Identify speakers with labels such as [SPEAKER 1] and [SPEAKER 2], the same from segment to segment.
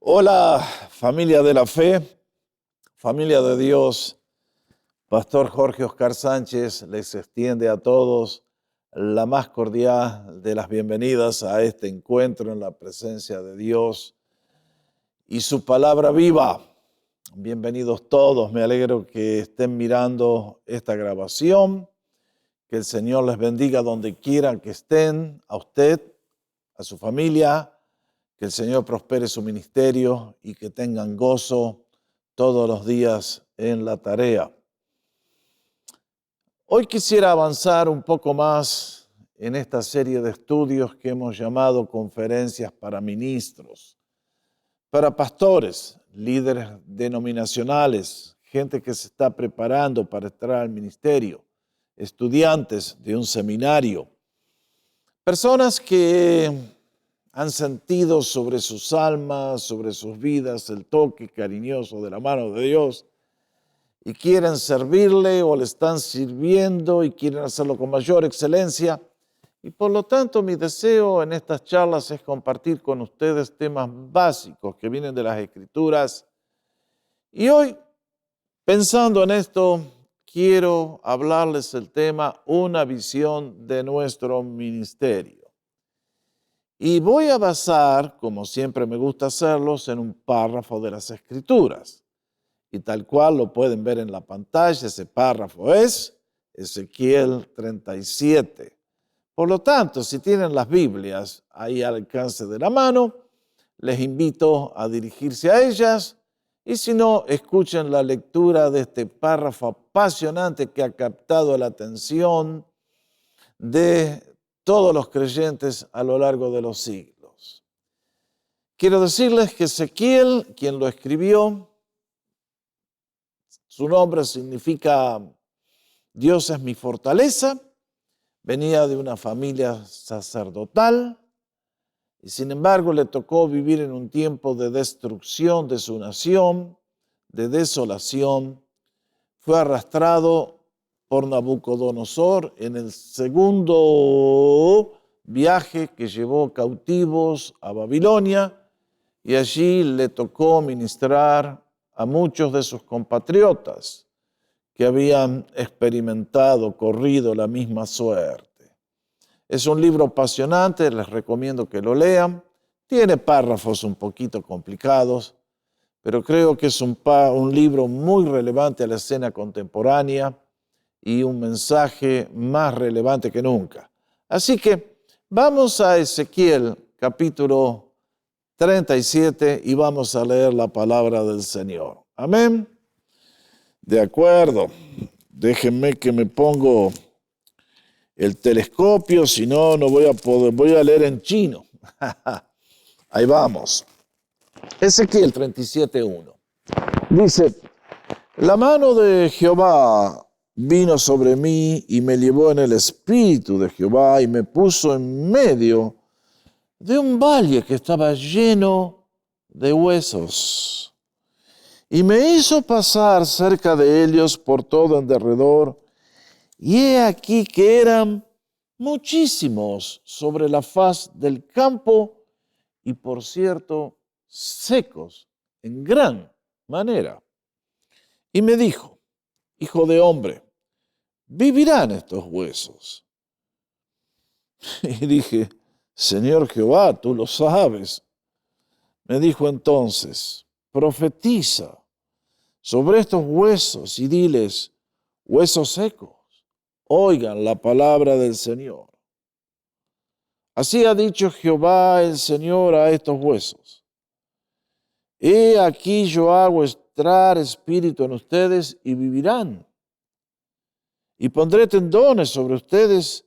[SPEAKER 1] Hola, familia de la fe, familia de Dios. Pastor Jorge Oscar Sánchez les extiende a todos la más cordial de las bienvenidas a este encuentro en la presencia de Dios y su palabra viva. Bienvenidos todos, me alegro que estén mirando esta grabación. Que el Señor les bendiga donde quieran que estén, a usted, a su familia. Que el Señor prospere su ministerio y que tengan gozo todos los días en la tarea. Hoy quisiera avanzar un poco más en esta serie de estudios que hemos llamado conferencias para ministros, para pastores, líderes denominacionales, gente que se está preparando para entrar al ministerio, estudiantes de un seminario, personas que han sentido sobre sus almas, sobre sus vidas, el toque cariñoso de la mano de Dios y quieren servirle o le están sirviendo y quieren hacerlo con mayor excelencia. Y por lo tanto, mi deseo en estas charlas es compartir con ustedes temas básicos que vienen de las Escrituras. Y hoy, pensando en esto, quiero hablarles el tema una visión de nuestro ministerio. Y voy a basar, como siempre me gusta hacerlos, en un párrafo de las Escrituras. Y tal cual lo pueden ver en la pantalla, ese párrafo es Ezequiel 37. Por lo tanto, si tienen las Biblias ahí al alcance de la mano, les invito a dirigirse a ellas. Y si no, escuchen la lectura de este párrafo apasionante que ha captado la atención de todos los creyentes a lo largo de los siglos. Quiero decirles que Ezequiel, quien lo escribió, su nombre significa Dios es mi fortaleza, venía de una familia sacerdotal y sin embargo le tocó vivir en un tiempo de destrucción de su nación, de desolación. Fue arrastrado por Nabucodonosor en el segundo viaje que llevó cautivos a Babilonia y allí le tocó ministrar a muchos de sus compatriotas que habían experimentado, corrido la misma suerte. Es un libro apasionante, les recomiendo que lo lean. Tiene párrafos un poquito complicados, pero creo que es un libro muy relevante a la escena contemporánea y un mensaje más relevante que nunca. Así que vamos a Ezequiel capítulo 37 y vamos a leer la palabra del Señor. Amén. De acuerdo. Déjenme que me pongo el telescopio, si no, no voy a poder, voy a leer en chino. Ahí vamos. Ezequiel 37:1. Dice, la mano de Jehová vino sobre mí y me llevó en el espíritu de Jehová y me puso en medio de un valle que estaba lleno de huesos. Y me hizo pasar cerca de ellos por todo en derredor, y he aquí que eran muchísimos sobre la faz del campo, y por cierto, secos en gran manera. Y me dijo, hijo de hombre, ¿vivirán estos huesos? Y dije, Señor Jehová, tú lo sabes. Me dijo entonces, profetiza sobre estos huesos y diles, huesos secos, oigan la palabra del Señor. Así ha dicho Jehová el Señor a estos huesos. He aquí yo hago entrar espíritu en ustedes y vivirán. Y pondré tendones sobre ustedes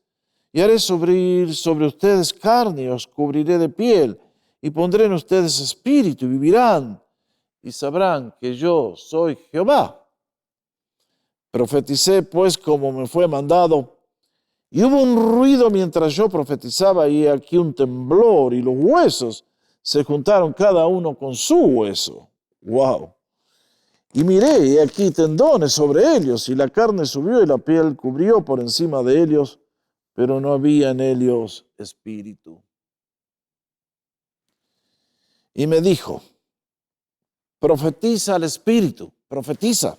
[SPEAKER 1] y haré sobre ustedes carne y os cubriré de piel y pondré en ustedes espíritu y vivirán y sabrán que yo soy Jehová. Profeticé pues como me fue mandado y hubo un ruido mientras yo profetizaba y aquí un temblor y los huesos se juntaron cada uno con su hueso. ¡Wow! Y miré, y aquí tendones sobre ellos, y la carne subió y la piel cubrió por encima de ellos, pero no había en ellos espíritu. Y me dijo, profetiza al Espíritu, profetiza,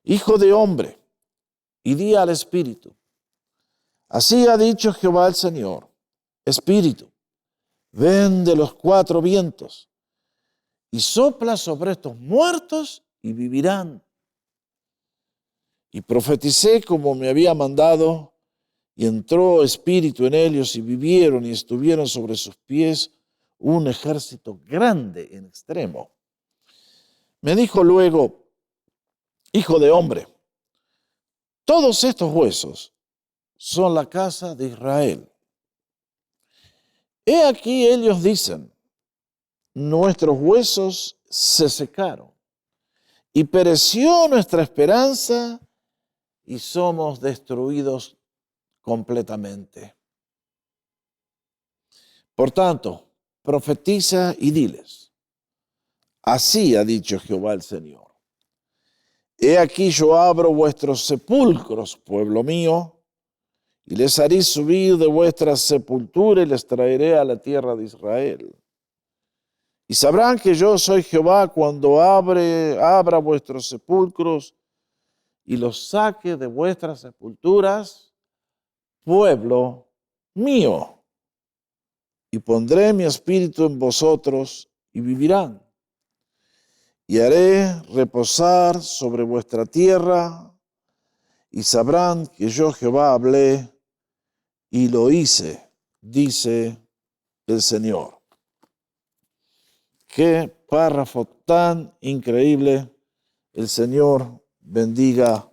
[SPEAKER 1] hijo de hombre, y di al Espíritu. Así ha dicho Jehová el Señor, Espíritu, ven de los cuatro vientos y sopla sobre estos muertos y vivirán. Y profeticé como me había mandado, y entró espíritu en ellos y vivieron y estuvieron sobre sus pies un ejército grande en extremo. Me dijo luego, hijo de hombre, todos estos huesos son la casa de Israel. He aquí ellos dicen, nuestros huesos se secaron y pereció nuestra esperanza y somos destruidos completamente. Por tanto, profetiza y diles, así ha dicho Jehová el Señor. He aquí yo abro vuestros sepulcros, pueblo mío, y les haré subir de vuestra sepultura y les traeré a la tierra de Israel. Y sabrán que yo soy Jehová cuando abra vuestros sepulcros y los saque de vuestras sepulturas, pueblo mío. Y pondré mi espíritu en vosotros y vivirán. Y haré reposar sobre vuestra tierra y sabrán que yo Jehová hablé y lo hice, dice el Señor. Qué párrafo tan increíble. El Señor bendiga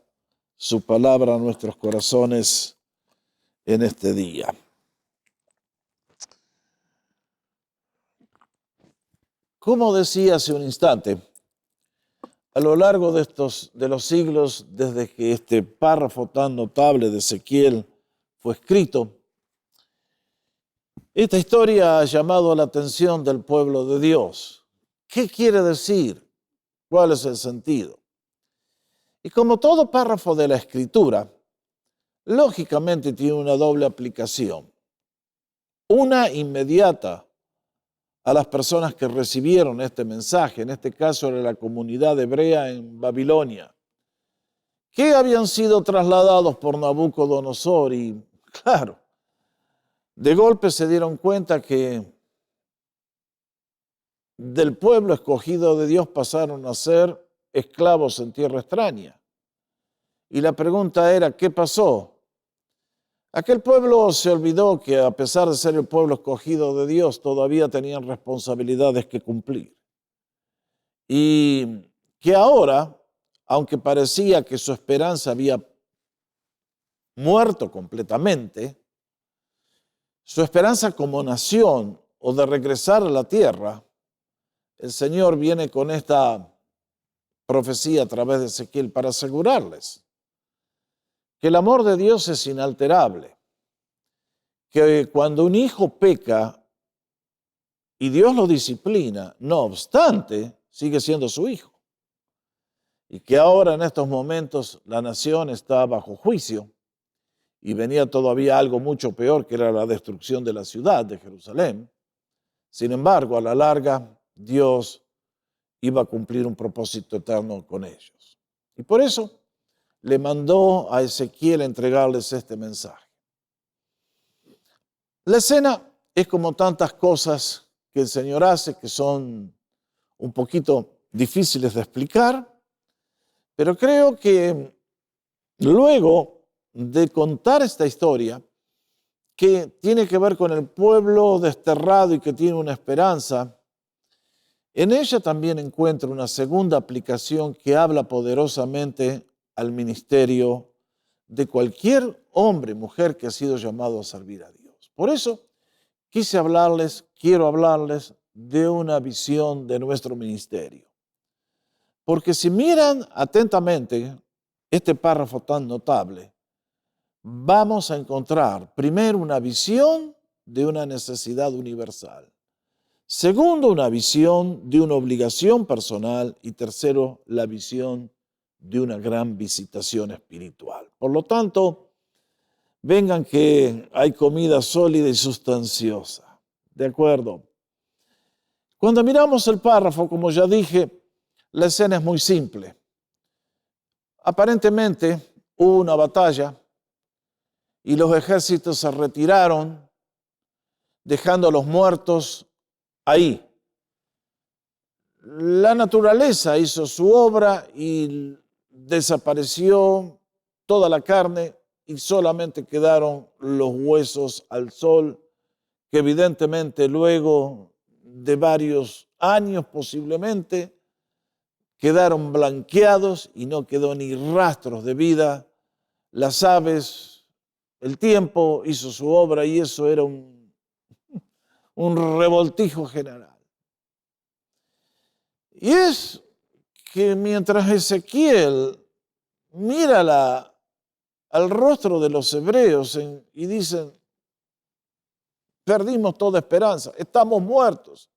[SPEAKER 1] su palabra a nuestros corazones en este día. Como decía hace un instante, a lo largo de los siglos, desde que este párrafo tan notable de Ezequiel fue escrito, esta historia ha llamado la atención del pueblo de Dios. ¿Qué quiere decir? ¿Cuál es el sentido? Y como todo párrafo de la Escritura, lógicamente tiene una doble aplicación. Una inmediata a las personas que recibieron este mensaje, en este caso era la comunidad hebrea en Babilonia, que habían sido trasladados por Nabucodonosor y, claro, de golpe se dieron cuenta que del pueblo escogido de Dios pasaron a ser esclavos en tierra extraña. Y la pregunta era, ¿qué pasó? Aquel pueblo se olvidó que a pesar de ser el pueblo escogido de Dios, todavía tenían responsabilidades que cumplir. Y que ahora, aunque parecía que su esperanza había muerto completamente, su esperanza como nación o de regresar a la tierra, el Señor viene con esta profecía a través de Ezequiel para asegurarles que el amor de Dios es inalterable, que cuando un hijo peca y Dios lo disciplina, no obstante, sigue siendo su hijo. Y que ahora en estos momentos la nación está bajo juicio y venía todavía algo mucho peor, que era la destrucción de la ciudad de Jerusalén. Sin embargo, a la larga, Dios iba a cumplir un propósito eterno con ellos. Y por eso le mandó a Ezequiel entregarles este mensaje. La escena es como tantas cosas que el Señor hace, que son un poquito difíciles de explicar, pero creo que luego de contar esta historia, que tiene que ver con el pueblo desterrado y que tiene una esperanza, en ella también encuentro una segunda aplicación que habla poderosamente al ministerio de cualquier hombre, mujer que ha sido llamado a servir a Dios. Por eso quiero hablarles de una visión de nuestro ministerio. Porque si miran atentamente este párrafo tan notable, vamos a encontrar primero una visión de una necesidad universal. Segundo, una visión de una obligación personal. Y tercero, la visión de una gran visitación espiritual. Por lo tanto, vengan que hay comida sólida y sustanciosa. ¿De acuerdo? Cuando miramos el párrafo, como ya dije, la escena es muy simple. Aparentemente hubo una batalla y los ejércitos se retiraron, dejando a los muertos ahí. La naturaleza hizo su obra y desapareció toda la carne y solamente quedaron los huesos al sol, que evidentemente luego de varios años posiblemente quedaron blanqueados y no quedó ni rastros de vida. Las aves, el tiempo hizo su obra y eso era un revoltijo general. Y es que mientras Ezequiel mira al rostro de los hebreos y dicen, perdimos toda esperanza, estamos muertos,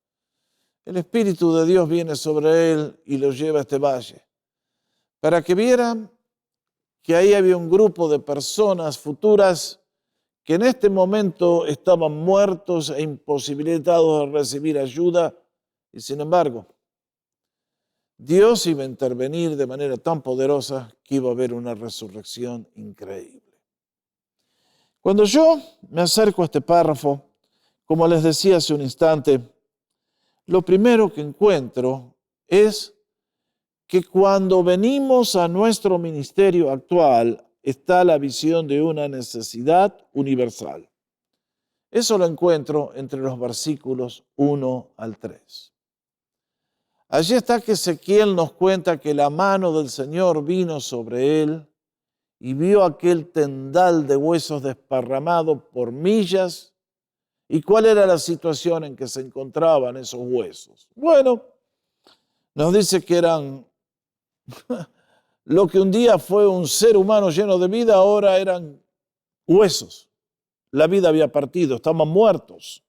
[SPEAKER 1] el Espíritu de Dios viene sobre él y lo lleva a este valle, para que vieran que ahí había un grupo de personas futuras que en este momento estaban muertos e imposibilitados de recibir ayuda, y sin embargo, Dios iba a intervenir de manera tan poderosa que iba a haber una resurrección increíble. Cuando yo me acerco a este párrafo, como les decía hace un instante, lo primero que encuentro es que cuando venimos a nuestro ministerio actual está la visión de una necesidad universal. Eso lo encuentro entre los versículos 1 al 3. Allí está que Ezequiel nos cuenta que la mano del Señor vino sobre él y vio aquel tendal de huesos desparramado por millas. ¿Y cuál era la situación en que se encontraban esos huesos? Bueno, nos dice que eran lo que un día fue un ser humano lleno de vida, ahora eran huesos. La vida había partido, estaban muertos.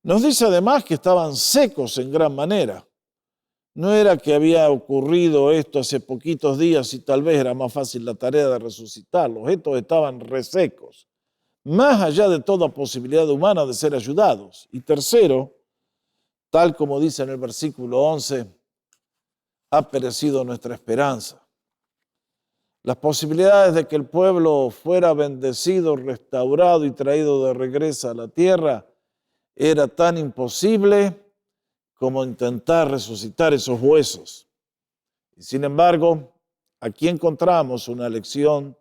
[SPEAKER 1] Nos dice además que estaban secos en gran manera. No era que había ocurrido esto hace poquitos días y tal vez era más fácil la tarea de resucitarlos. Estos estaban resecos, más allá de toda posibilidad humana de ser ayudados. Y tercero, tal como dice en el versículo 11, ha perecido nuestra esperanza. Las posibilidades de que el pueblo fuera bendecido, restaurado y traído de regreso a la tierra era tan imposible como intentar resucitar esos huesos. Y sin embargo, aquí encontramos una lección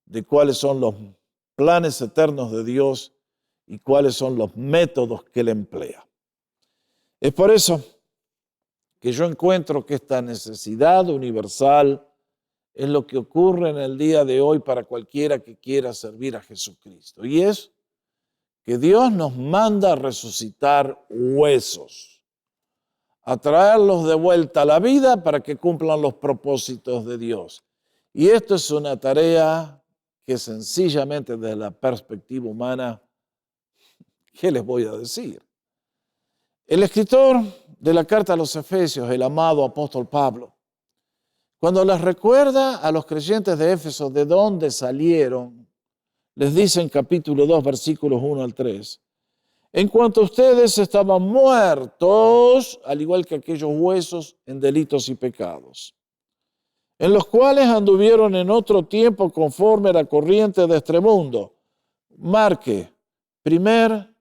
[SPEAKER 1] de cuáles son los planes eternos de Dios y cuáles son los métodos que Él emplea. Es por eso que yo encuentro que esta necesidad universal es lo que ocurre en el día de hoy para cualquiera que quiera servir a Jesucristo. Y es que Dios nos manda a resucitar huesos, a traerlos de vuelta a la vida para que cumplan los propósitos de Dios. Y esto es una tarea que sencillamente desde la perspectiva humana, ¿qué les voy a decir? El escritor de la carta a los Efesios, el amado apóstol Pablo, cuando les recuerda a los creyentes de Éfeso de dónde salieron, les dice en capítulo 2, versículos 1 al 3, en cuanto ustedes estaban muertos, al igual que aquellos huesos en delitos y pecados, en los cuales anduvieron en otro tiempo conforme a la corriente de este mundo. Marque, primer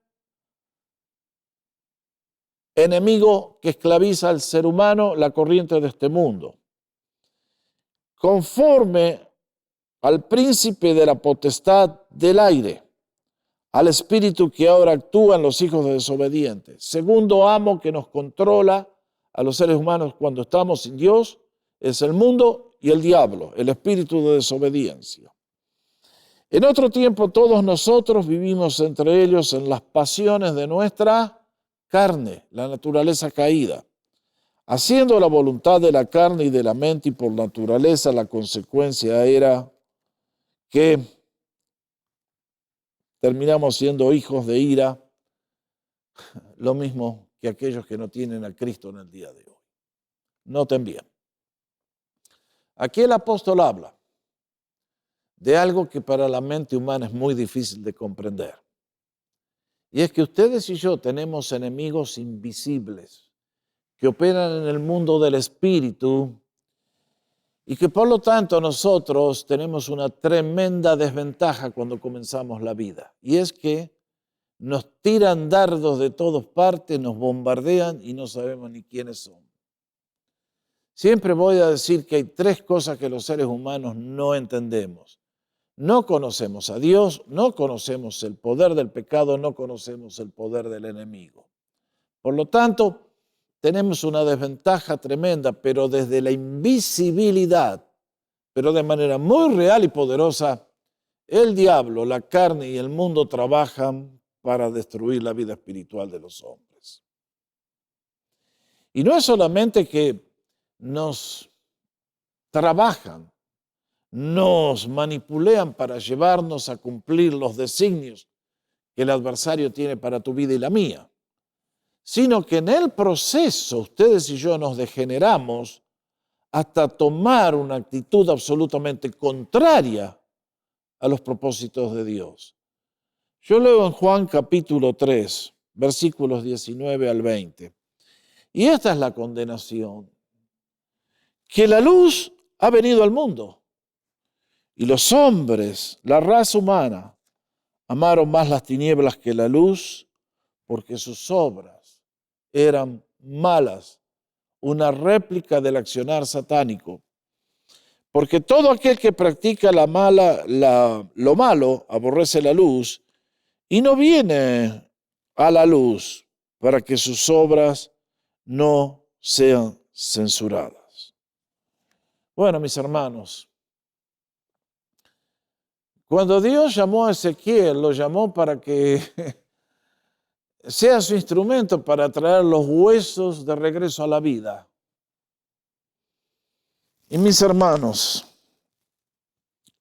[SPEAKER 1] enemigo que esclaviza al ser humano, la corriente de este mundo. Conforme al príncipe de la potestad del aire, al espíritu que ahora actúa en los hijos de desobedientes. Segundo amo que nos controla a los seres humanos cuando estamos sin Dios es el mundo y el diablo, el espíritu de desobediencia. En otro tiempo todos nosotros vivimos entre ellos en las pasiones de nuestra carne, la naturaleza caída, haciendo la voluntad de la carne y de la mente, y por naturaleza la consecuencia era que terminamos siendo hijos de ira, lo mismo que aquellos que no tienen a Cristo en el día de hoy. Noten bien. Aquí el apóstol habla de algo que para la mente humana es muy difícil de comprender. Y es que ustedes y yo tenemos enemigos invisibles que operan en el mundo del espíritu y que por lo tanto nosotros tenemos una tremenda desventaja cuando comenzamos la vida. Y es que nos tiran dardos de todas partes, nos bombardean y no sabemos ni quiénes son. Siempre voy a decir que hay tres cosas que los seres humanos no entendemos. No conocemos a Dios, no conocemos el poder del pecado, no conocemos el poder del enemigo. Por lo tanto, tenemos una desventaja tremenda, pero desde la invisibilidad, pero de manera muy real y poderosa, el diablo, la carne y el mundo trabajan para destruir la vida espiritual de los hombres. Y no es solamente que nos trabajan, nos manipulan para llevarnos a cumplir los designios que el adversario tiene para tu vida y la mía, sino que en el proceso ustedes y yo nos degeneramos hasta tomar una actitud absolutamente contraria a los propósitos de Dios. Yo leo en Juan capítulo 3, versículos 19 al 20, y esta es la condenación, que la luz ha venido al mundo, y los hombres, la raza humana, amaron más las tinieblas que la luz, porque sus obras eran malas, una réplica del accionar satánico. Porque todo aquel que practica lo malo aborrece la luz y no viene a la luz para que sus obras no sean censuradas. Bueno, mis hermanos, cuando Dios llamó a Ezequiel, lo llamó para que sea su instrumento para traer los huesos de regreso a la vida. Y mis hermanos,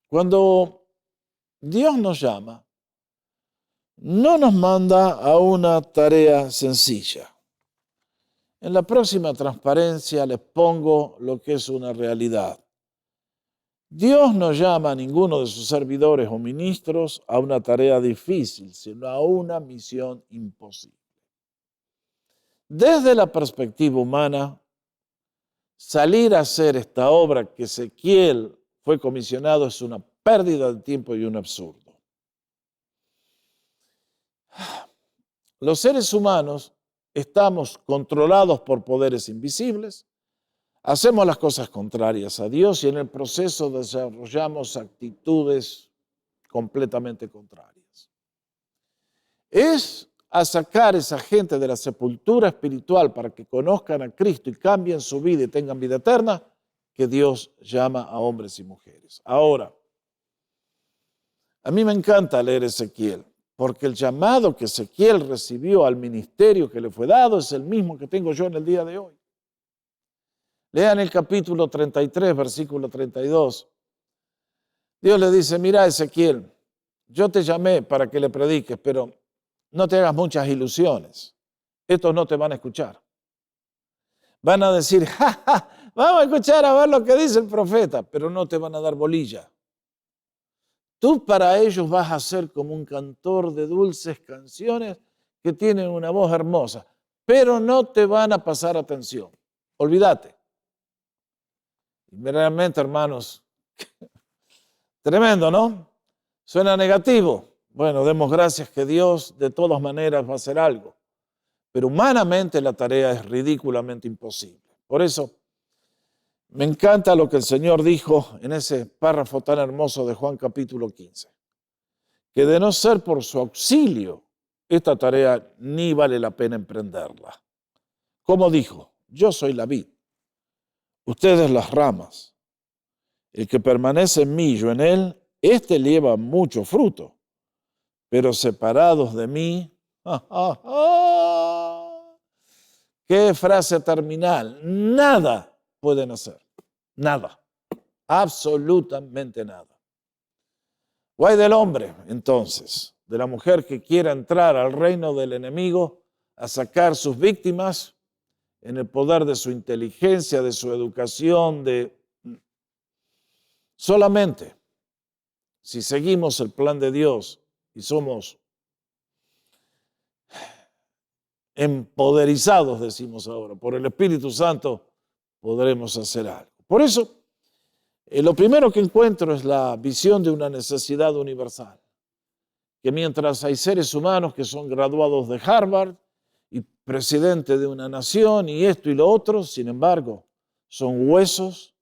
[SPEAKER 1] cuando Dios nos llama, no nos manda a una tarea sencilla. En la próxima transparencia les pongo lo que es una realidad. Dios no llama a ninguno de sus servidores o ministros a una tarea difícil, sino a una misión imposible. Desde la perspectiva humana, salir a hacer esta obra que Ezequiel fue comisionado es una pérdida de tiempo y un absurdo. Los seres humanos estamos controlados por poderes invisibles, hacemos las cosas contrarias a Dios y en el proceso desarrollamos actitudes completamente contrarias. Es a sacar a esa gente de la sepultura espiritual para que conozcan a Cristo y cambien su vida y tengan vida eterna, que Dios llama a hombres y mujeres. Ahora, a mí me encanta leer Ezequiel, porque el llamado que Ezequiel recibió al ministerio que le fue dado es el mismo que tengo yo en el día de hoy. Lean el capítulo 33, versículo 32. Dios le dice, mira Ezequiel, yo te llamé para que le prediques, pero no te hagas muchas ilusiones. Estos no te van a escuchar. Van a decir, ja, ja, vamos a escuchar a ver lo que dice el profeta, pero no te van a dar bolilla. Tú para ellos vas a ser como un cantor de dulces canciones que tienen una voz hermosa, pero no te van a pasar atención. Olvídate. Y realmente, hermanos, tremendo, ¿no? Suena negativo. Bueno, demos gracias que Dios de todas maneras va a hacer algo. Pero humanamente la tarea es ridículamente imposible. Por eso, me encanta lo que el Señor dijo en ese párrafo tan hermoso de Juan capítulo 15. Que de no ser por su auxilio, esta tarea ni vale la pena emprenderla. Como dijo, yo soy la vid, ustedes las ramas. El que permanece en mí, yo en él, éste lleva mucho fruto. Pero separados de mí, qué frase terminal, nada pueden hacer, nada, absolutamente nada. Guay del hombre, entonces, de la mujer que quiera entrar al reino del enemigo a sacar sus víctimas en el poder de su inteligencia, de su educación, solamente si seguimos el plan de Dios y somos empoderizados, decimos ahora, por el Espíritu Santo, podremos hacer algo. Por eso, lo primero que encuentro es la visión de una necesidad universal. Que mientras hay seres humanos que son graduados de Harvard y presidente de una nación y esto y lo otro, sin embargo, son huesos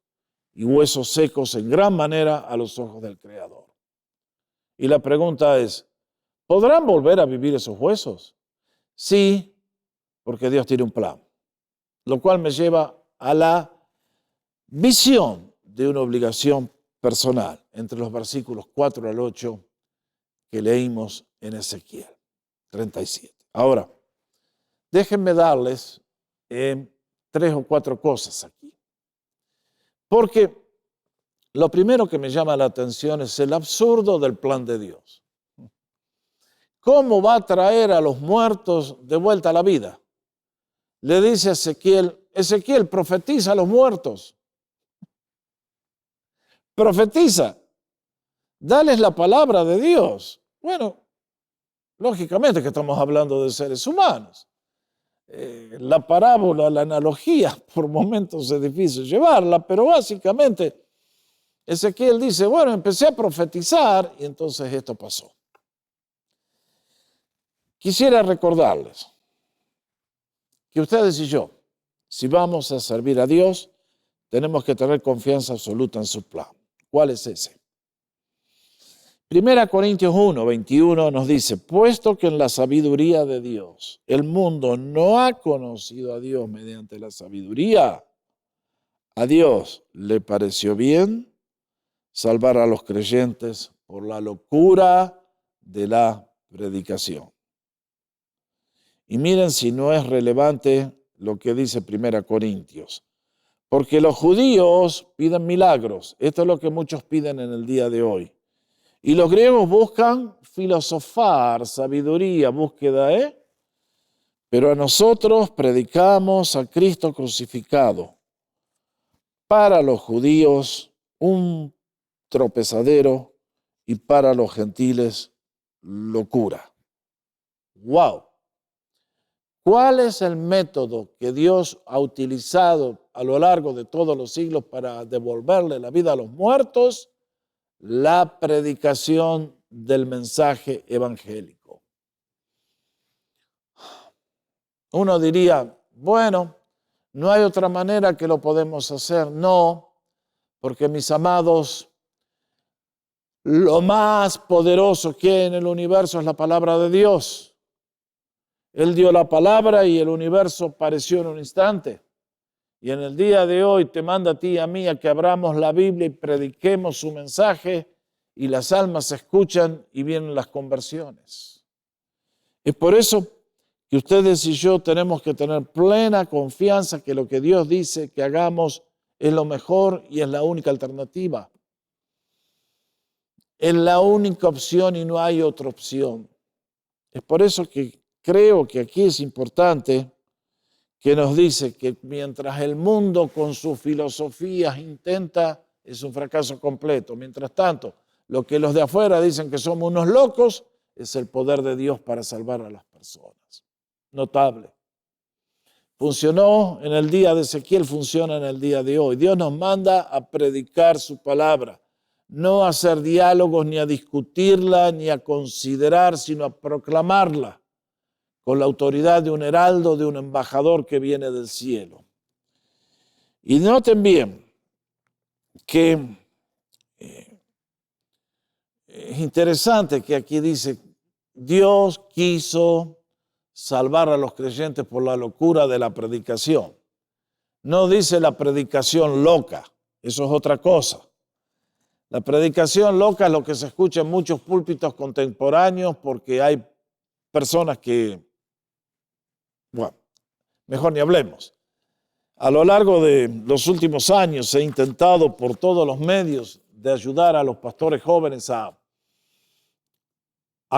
[SPEAKER 1] y huesos secos en gran manera a los ojos del Creador. Y la pregunta es, ¿podrán volver a vivir esos huesos? Sí, porque Dios tiene un plan, lo cual me lleva a la visión de una obligación personal entre los versículos 4 al 8 que leímos en Ezequiel 37. Ahora, déjenme darles 3 o 4 cosas aquí. Porque lo primero que me llama la atención es el absurdo del plan de Dios. ¿Cómo va a traer a los muertos de vuelta a la vida? Le dice a Ezequiel, Ezequiel, profetiza a los muertos. Profetiza. Dales la palabra de Dios. Bueno, lógicamente que estamos hablando de seres humanos. La parábola, la analogía, por momentos es difícil llevarla, pero básicamente Ezequiel dice, bueno, empecé a profetizar y entonces esto pasó. Quisiera recordarles que ustedes y yo, si vamos a servir a Dios, tenemos que tener confianza absoluta en su plan. ¿Cuál es ese? 1 Corintios 1, 21 nos dice, puesto que en la sabiduría de Dios el mundo no ha conocido a Dios mediante la sabiduría, a Dios le pareció bien salvar a los creyentes por la locura de la predicación. Y miren si no es relevante lo que dice 1 Corintios, porque los judíos piden milagros, esto es lo que muchos piden en el día de hoy. Y los griegos buscan filosofar, sabiduría, búsqueda, Pero a nosotros predicamos a Cristo crucificado. Para los judíos, un tropezadero y para los gentiles, locura. ¡Wow! ¿Cuál es el método que Dios ha utilizado a lo largo de todos los siglos para devolverle la vida a los muertos? La predicación del mensaje evangélico. Uno diría, bueno, no hay otra manera que lo podemos hacer. No, porque mis amados, lo más poderoso que hay en el universo es la palabra de Dios. Él dio la palabra y el universo apareció en un instante. Y en el día de hoy te manda a ti y a mí a que abramos la Biblia y prediquemos su mensaje y las almas se escuchan y vienen las conversiones. Es por eso que ustedes y yo tenemos que tener plena confianza que lo que Dios dice que hagamos es lo mejor y es la única alternativa. Es la única opción y no hay otra opción. Es por eso que creo que aquí es importante que nos dice que mientras el mundo con sus filosofías intenta, es un fracaso completo. Mientras tanto, lo que los de afuera dicen que somos unos locos, es el poder de Dios para salvar a las personas. Notable. Funcionó en el día de Ezequiel, funciona en el día de hoy. Dios nos manda a predicar su palabra, no a hacer diálogos, ni a discutirla, ni a considerar, sino a proclamarla con la autoridad de un heraldo, de un embajador que viene del cielo. Y noten bien que es interesante que aquí dice, Dios quiso salvar a los creyentes por la locura de la predicación. No dice la predicación loca, eso es otra cosa. La predicación loca es lo que se escucha en muchos púlpitos contemporáneos porque hay personas que, bueno, mejor ni hablemos. A lo largo de los últimos años se ha intentado por todos los medios de ayudar a los pastores jóvenes a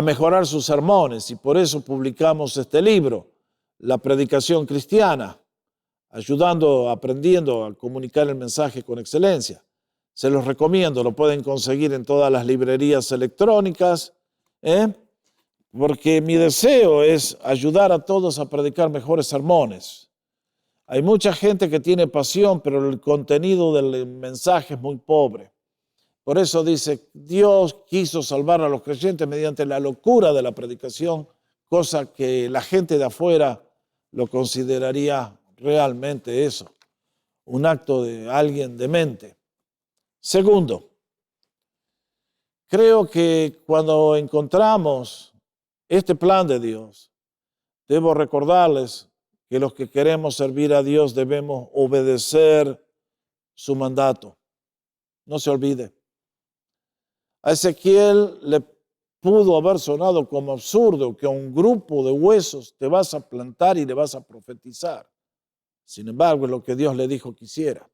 [SPEAKER 1] mejorar sus sermones y por eso publicamos este libro, La Predicación Cristiana, aprendiendo a comunicar el mensaje con excelencia. Se los recomiendo, lo pueden conseguir en todas las librerías electrónicas, porque mi deseo es ayudar a todos a predicar mejores sermones. Hay mucha gente que tiene pasión, pero el contenido del mensaje es muy pobre. Por eso dice, Dios quiso salvar a los creyentes mediante la locura de la predicación, cosa que la gente de afuera lo consideraría realmente eso, un acto de alguien demente. Segundo, creo que cuando encontramos este plan de Dios, debo recordarles que los que queremos servir a Dios debemos obedecer su mandato. No se olvide. A Ezequiel le pudo haber sonado como absurdo que a un grupo de huesos te vas a plantar y le vas a profetizar. Sin embargo, es lo que Dios le dijo que hiciera.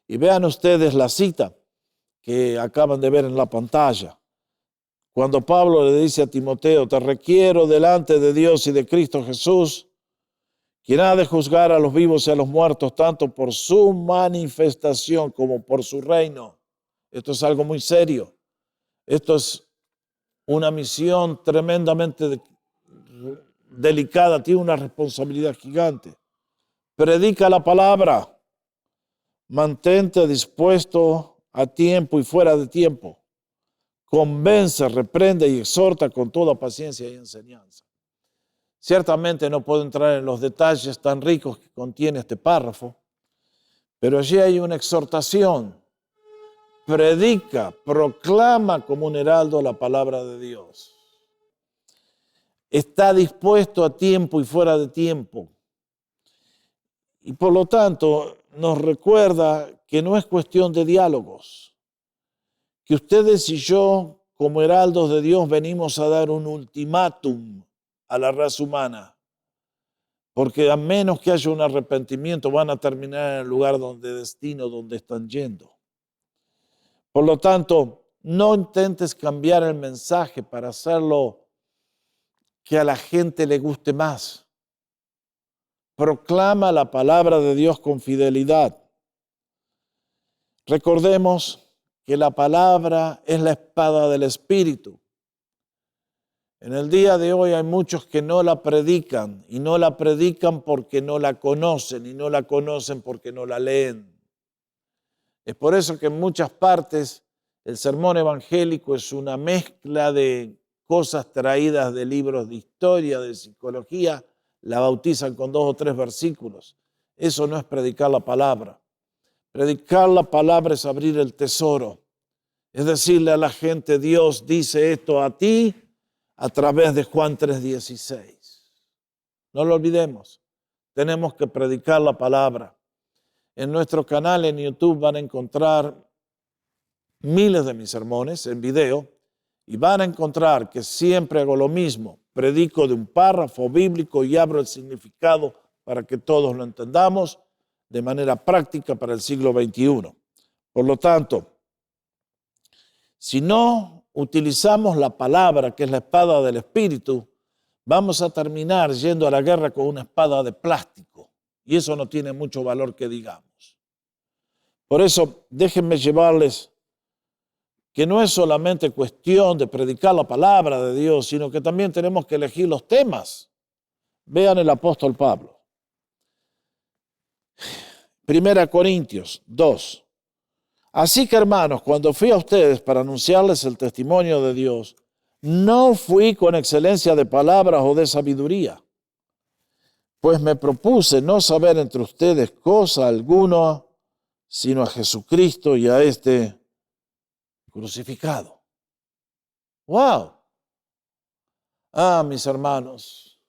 [SPEAKER 1] Y vean ustedes la cita que acaban de ver en la pantalla. Cuando Pablo le dice a Timoteo, te requiero delante de Dios y de Cristo Jesús, quien ha de juzgar a los vivos y a los muertos, tanto por su manifestación como por su reino. Esto es algo muy serio. Esto es una misión tremendamente delicada, tiene una responsabilidad gigante. Predica la palabra, mantente dispuesto a tiempo y fuera de tiempo. Convence, reprende y exhorta con toda paciencia y enseñanza. Ciertamente no puedo entrar en los detalles tan ricos que contiene este párrafo, pero allí hay una exhortación. Predica, proclama como un heraldo la palabra de Dios. Está dispuesto a tiempo y fuera de tiempo. Y por lo tanto nos recuerda que no es cuestión de diálogos, que ustedes y yo, como heraldos de Dios, venimos a dar un ultimátum a la raza humana, porque a menos que haya un arrepentimiento van a terminar en el lugar donde destino, donde están yendo. Por lo tanto, no intentes cambiar el mensaje para hacerlo que a la gente le guste más. Proclama la palabra de Dios con fidelidad. Recordemos que la palabra es la espada del Espíritu. En el día de hoy hay muchos que no la predican y no la predican porque no la conocen y no la conocen porque no la leen. Es por eso que en muchas partes el sermón evangélico es una mezcla de cosas traídas de libros de historia, de psicología, la bautizan con 2 o 3 versículos. Eso no es predicar la palabra. Predicar la palabra es abrir el tesoro. Es decirle a la gente, Dios dice esto a ti a través de Juan 3:16. No lo olvidemos. Tenemos que predicar la palabra. En nuestro canal en YouTube van a encontrar miles de mis sermones en video y van a encontrar que siempre hago lo mismo. Predico de un párrafo bíblico y abro el significado para que todos lo entendamos de manera práctica para el siglo XXI. Por lo tanto, si no utilizamos la palabra, que es la espada del Espíritu, vamos a terminar yendo a la guerra con una espada de plástico. Y eso no tiene mucho valor que digamos. Por eso, déjenme llevarles que no es solamente cuestión de predicar la palabra de Dios, sino que también tenemos que elegir los temas. Vean el apóstol Pablo. 1 Corintios 2. Así que, hermanos, cuando fui a ustedes para anunciarles el testimonio de Dios, no fui con excelencia de palabras o de sabiduría, pues me propuse no saber entre ustedes cosa alguna, sino a Jesucristo y a este crucificado. ¡Wow! Mis hermanos.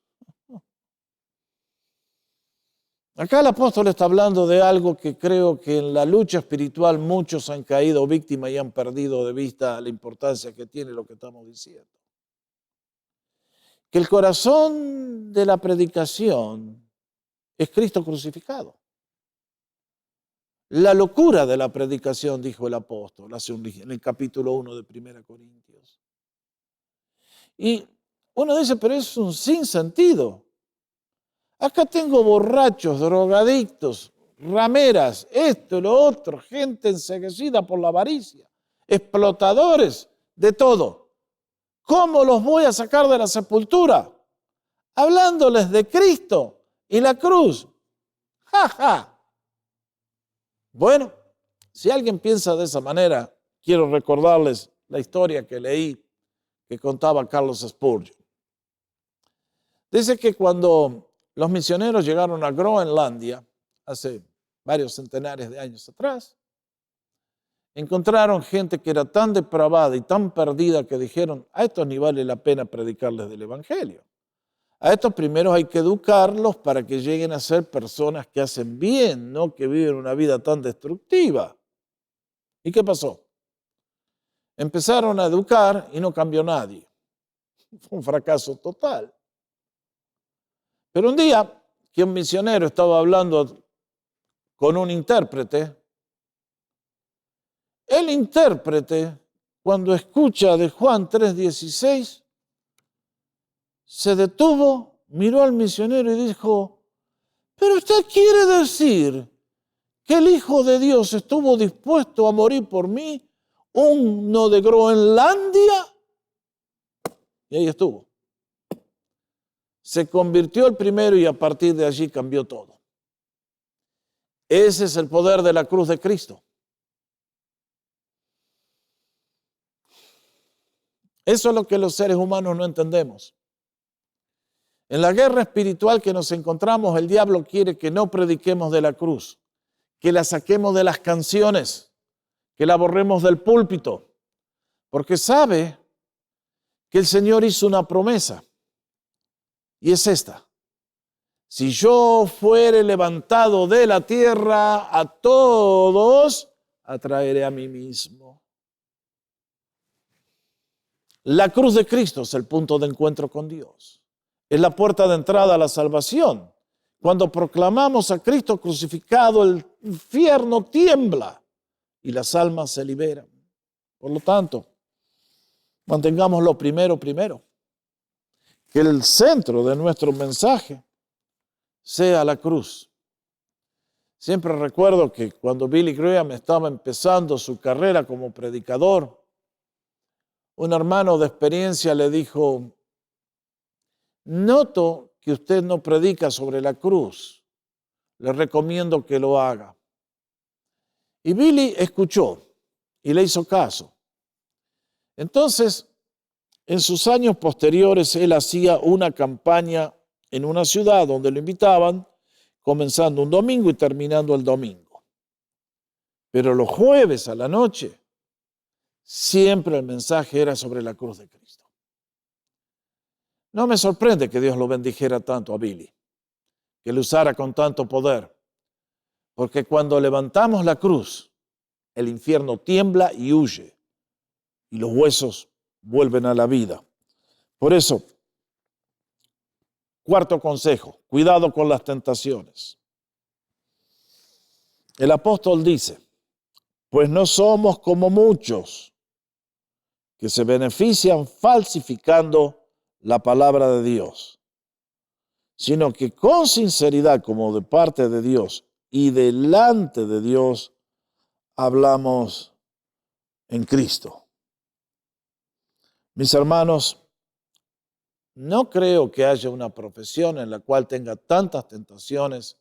[SPEAKER 1] Acá el apóstol está hablando de algo que creo que en la lucha espiritual muchos han caído víctimas y han perdido de vista la importancia que tiene lo que estamos diciendo. Que el corazón de la predicación es Cristo crucificado. La locura de la predicación, dijo el apóstol en el capítulo 1 de 1 Corintios. Y uno dice, pero es un sinsentido. Acá tengo borrachos, drogadictos, rameras, esto, lo otro, gente enceguecida por la avaricia, explotadores, de todo. ¿Cómo los voy a sacar de la sepultura? Hablándoles de Cristo y la cruz. ¡Ja, ja! Bueno, si alguien piensa de esa manera, quiero recordarles la historia que leí, que contaba Carlos Spurgeon. Dice que cuando los misioneros llegaron a Groenlandia, hace varios centenares de años atrás, encontraron gente que era tan depravada y tan perdida que dijeron, a estos ni vale la pena predicarles del Evangelio. A estos primeros hay que educarlos para que lleguen a ser personas que hacen bien, no que viven una vida tan destructiva. ¿Y qué pasó? Empezaron a educar y no cambió nadie. Fue un fracaso total. Pero un día que un misionero estaba hablando con un intérprete, el intérprete, cuando escucha de Juan 3:16, se detuvo, miró al misionero y dijo, ¿pero usted quiere decir que el Hijo de Dios estuvo dispuesto a morir por mí, uno de Groenlandia? Y ahí estuvo. Se convirtió el primero y a partir de allí cambió todo. Ese es el poder de la cruz de Cristo. Eso es lo que los seres humanos no entendemos. En la guerra espiritual que nos encontramos, el diablo quiere que no prediquemos de la cruz, que la saquemos de las canciones, que la borremos del púlpito, porque sabe que el Señor hizo una promesa, y es esta: si yo fuere levantado de la tierra, a todos atraeré a mí mismo. La cruz de Cristo es el punto de encuentro con Dios. Es la puerta de entrada a la salvación. Cuando proclamamos a Cristo crucificado, el infierno tiembla y las almas se liberan. Por lo tanto, mantengámoslo primero. Que el centro de nuestro mensaje sea la cruz. Siempre recuerdo que cuando Billy Graham estaba empezando su carrera como predicador, un hermano de experiencia le dijo, noto que usted no predica sobre la cruz, le recomiendo que lo haga. Y Billy escuchó y le hizo caso. Entonces, en sus años posteriores, él hacía una campaña en una ciudad donde lo invitaban, comenzando un domingo y terminando el domingo. Pero los jueves a la noche, siempre el mensaje era sobre la cruz de Cristo. No me sorprende que Dios lo bendijera tanto a Billy, que lo usara con tanto poder, porque cuando levantamos la cruz, el infierno tiembla y huye, y los huesos vuelven a la vida. Por eso, cuarto consejo, cuidado con las tentaciones. El apóstol dice, pues no somos como muchos que se benefician falsificando la palabra de Dios, sino que con sinceridad, como de parte de Dios y delante de Dios, hablamos en Cristo. Mis hermanos, no creo que haya una profesión en la cual tenga tantas tentaciones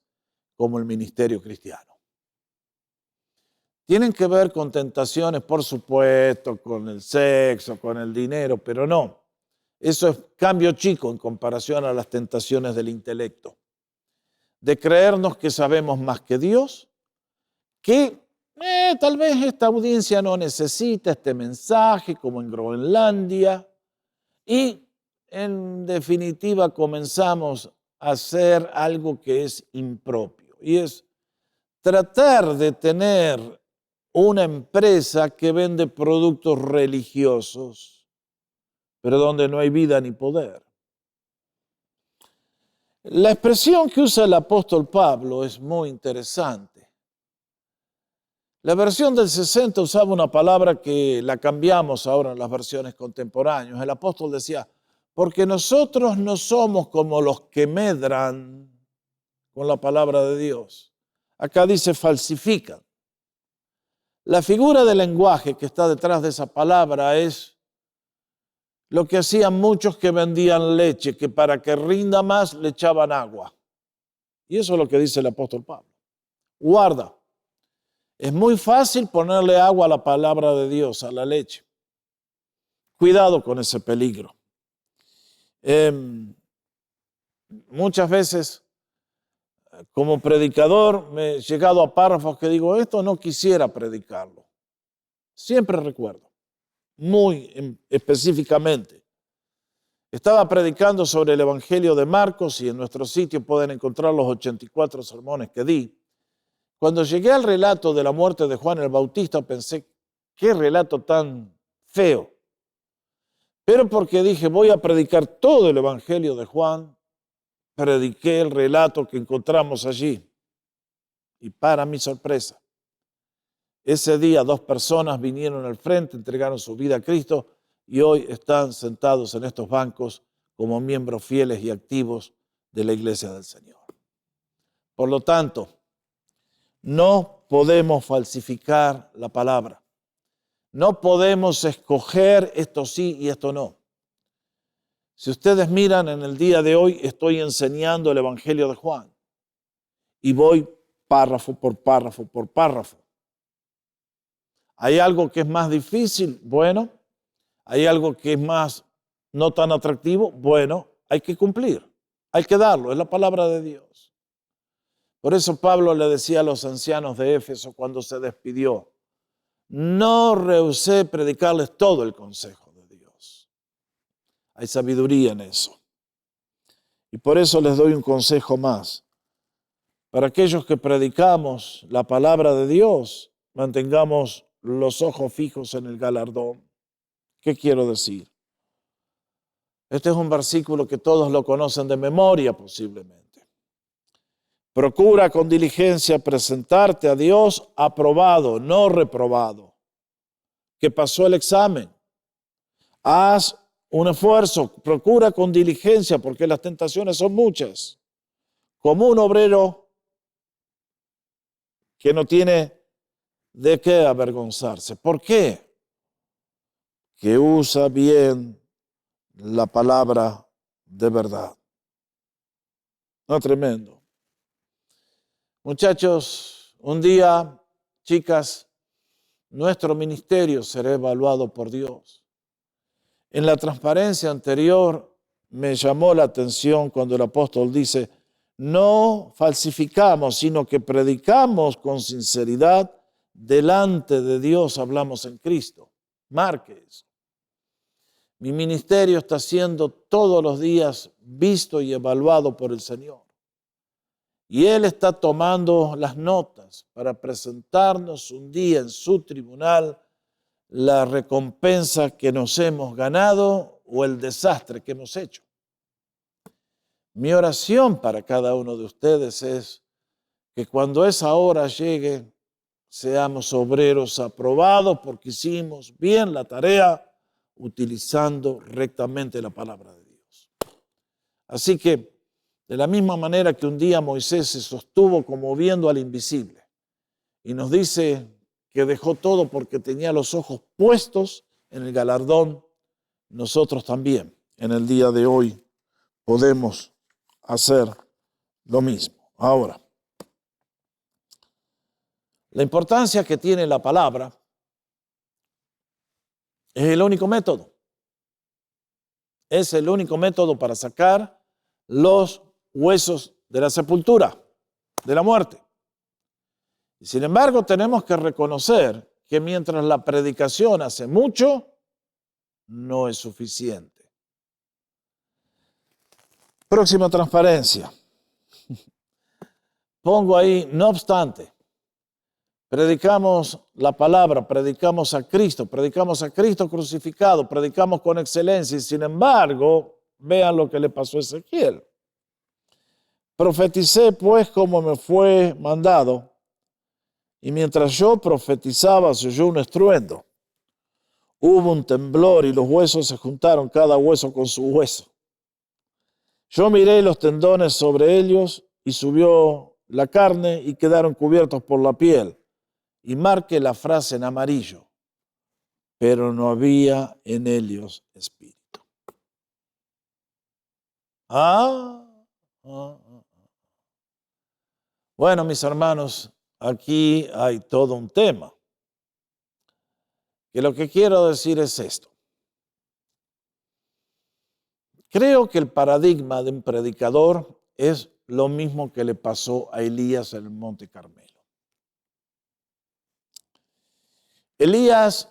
[SPEAKER 1] como el ministerio cristiano. Tienen que ver con tentaciones, por supuesto, con el sexo, con el dinero, pero no. Eso es cambio chico en comparación a las tentaciones del intelecto. De creernos que sabemos más que Dios, que tal vez esta audiencia no necesita este mensaje como en Groenlandia, y en definitiva comenzamos a hacer algo que es impropio, y es tratar de tener una empresa que vende productos religiosos, pero donde no hay vida ni poder. La expresión que usa el apóstol Pablo es muy interesante. La versión del 60 usaba una palabra que la cambiamos ahora en las versiones contemporáneas. El apóstol decía, porque nosotros no somos como los que medran con la palabra de Dios. Acá dice falsifican. La figura del lenguaje que está detrás de esa palabra es lo que hacían muchos que vendían leche, que para que rinda más le echaban agua. Y eso es lo que dice el apóstol Pablo. Guarda, es muy fácil ponerle agua a la palabra de Dios, a la leche. Cuidado con ese peligro. Muchas veces, como predicador, me he llegado a párrafos que digo, esto no quisiera predicarlo. Siempre recuerdo, muy específicamente. Estaba predicando sobre el Evangelio de Marcos y en nuestro sitio pueden encontrar los 84 sermones que di. Cuando llegué al relato de la muerte de Juan el Bautista, pensé, qué relato tan feo. Pero porque dije, voy a predicar todo el Evangelio de Juan, prediqué el relato que encontramos allí. Y para mi sorpresa, ese día 2 personas vinieron al frente, entregaron su vida a Cristo y hoy están sentados en estos bancos como miembros fieles y activos de la Iglesia del Señor. Por lo tanto, no podemos falsificar la palabra. No podemos escoger esto sí y esto no. Si ustedes miran, en el día de hoy estoy enseñando el Evangelio de Juan y voy párrafo por párrafo por párrafo. ¿Hay algo que es más difícil? Bueno. ¿Hay algo que es más no tan atractivo? Bueno, hay que cumplir, hay que darlo, es la palabra de Dios. Por eso Pablo le decía a los ancianos de Éfeso cuando se despidió, no rehusé predicarles todo el consejo de Dios. Hay sabiduría en eso. Y por eso les doy un consejo más. Para aquellos que predicamos la palabra de Dios, mantengamos los ojos fijos en el galardón. ¿Qué quiero decir? Este es un versículo que todos lo conocen de memoria posiblemente. Procura con diligencia presentarte a Dios aprobado, no reprobado, que pasó el examen. Haz un esfuerzo, procura con diligencia porque las tentaciones son muchas. Como un obrero que no tiene de qué avergonzarse. ¿Por qué? Que usa bien la palabra de verdad. No, tremendo. Muchachos, un día, chicas, nuestro ministerio será evaluado por Dios. En la transparencia anterior me llamó la atención cuando el apóstol dice, no falsificamos, sino que predicamos con sinceridad delante de Dios, hablamos en Cristo. Marque eso. Mi ministerio está siendo todos los días visto y evaluado por el Señor. Y Él está tomando las notas para presentarnos un día en su tribunal la recompensa que nos hemos ganado o el desastre que hemos hecho. Mi oración para cada uno de ustedes es que cuando esa hora llegue, seamos obreros aprobados porque hicimos bien la tarea utilizando rectamente la palabra de Dios. Así que, de la misma manera que un día Moisés se sostuvo como viendo al invisible y nos dice que dejó todo porque tenía los ojos puestos en el galardón, nosotros también en el día de hoy podemos hacer lo mismo. Ahora, la importancia que tiene la palabra es el único método. Es el único método para sacar los huesos de la sepultura, de la muerte. Y sin embargo, tenemos que reconocer que mientras la predicación hace mucho, no es suficiente. Próxima transparencia. Pongo ahí, no obstante, predicamos la palabra, predicamos a Cristo crucificado, predicamos con excelencia y sin embargo, vean lo que le pasó a Ezequiel. Profeticé pues como me fue mandado y mientras yo profetizaba se oyó un estruendo. Hubo un temblor y los huesos se juntaron, cada hueso con su hueso. Yo miré los tendones sobre ellos y subió la carne y quedaron cubiertos por la piel. Y marqué la frase en amarillo, pero no había en ellos espíritu. Ah, ah, ah. Bueno, mis hermanos, aquí hay todo un tema. Que lo que quiero decir es esto. Creo que el paradigma de un predicador es lo mismo que le pasó a Elías en el Monte Carmelo. Elías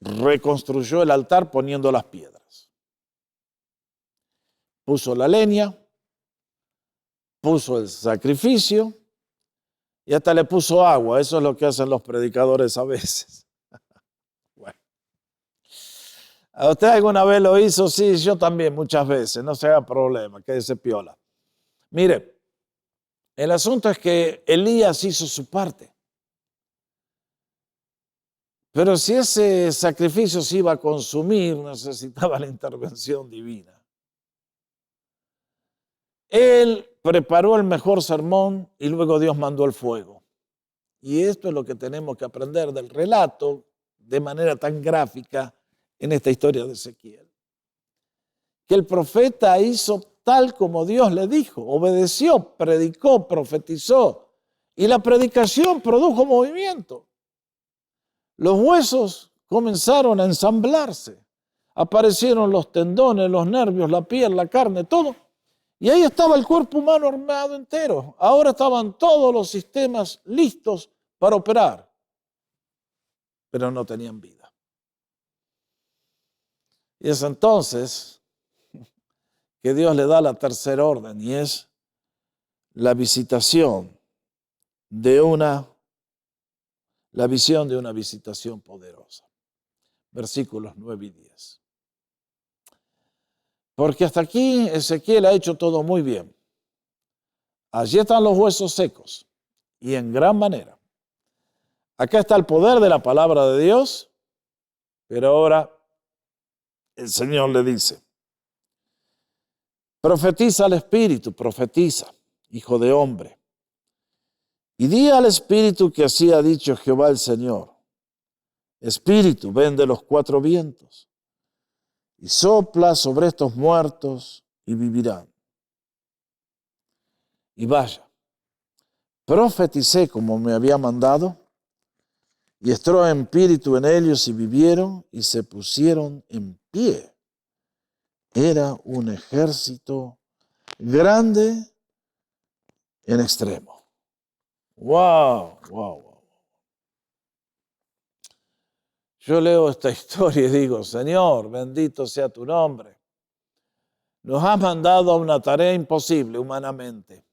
[SPEAKER 1] reconstruyó el altar poniendo las piedras. Puso la leña, puso el sacrificio y hasta le puso agua. Eso es lo que hacen los predicadores a veces. Bueno, ¿a usted alguna vez lo hizo? Sí, yo también muchas veces. No se haga problema, quédese piola. Mire, el asunto es que Elías hizo su parte. Pero si ese sacrificio se iba a consumir, necesitaba la intervención divina. Él preparó el mejor sermón y luego Dios mandó el fuego. Y esto es lo que tenemos que aprender del relato de manera tan gráfica en esta historia de Ezequiel. Que el profeta hizo tal como Dios le dijo, obedeció, predicó, profetizó y la predicación produjo movimiento. Los huesos comenzaron a ensamblarse, aparecieron los tendones, los nervios, la piel, la carne, todo. Y ahí estaba el cuerpo humano armado entero. Ahora estaban todos los sistemas listos para operar, pero no tenían vida. Y es entonces que Dios le da la tercera orden y es la visitación la visión de una visitación poderosa. Versículos 9 y 10. Porque hasta aquí Ezequiel ha hecho todo muy bien. Allí están los huesos secos y en gran manera. Acá está el poder de la palabra de Dios, pero ahora el Señor le dice, profetiza al Espíritu, profetiza, hijo de hombre, y di al Espíritu que así ha dicho Jehová el Señor. Espíritu, ven de los cuatro vientos y sopla sobre estos muertos y vivirán. Y vaya, profeticé como me había mandado y entró espíritu en ellos y vivieron y se pusieron en pie. Era un ejército grande en extremo. Wow, wow, wow. Yo leo esta historia y digo, Señor, bendito sea tu nombre. Nos has mandado a una tarea imposible humanamente,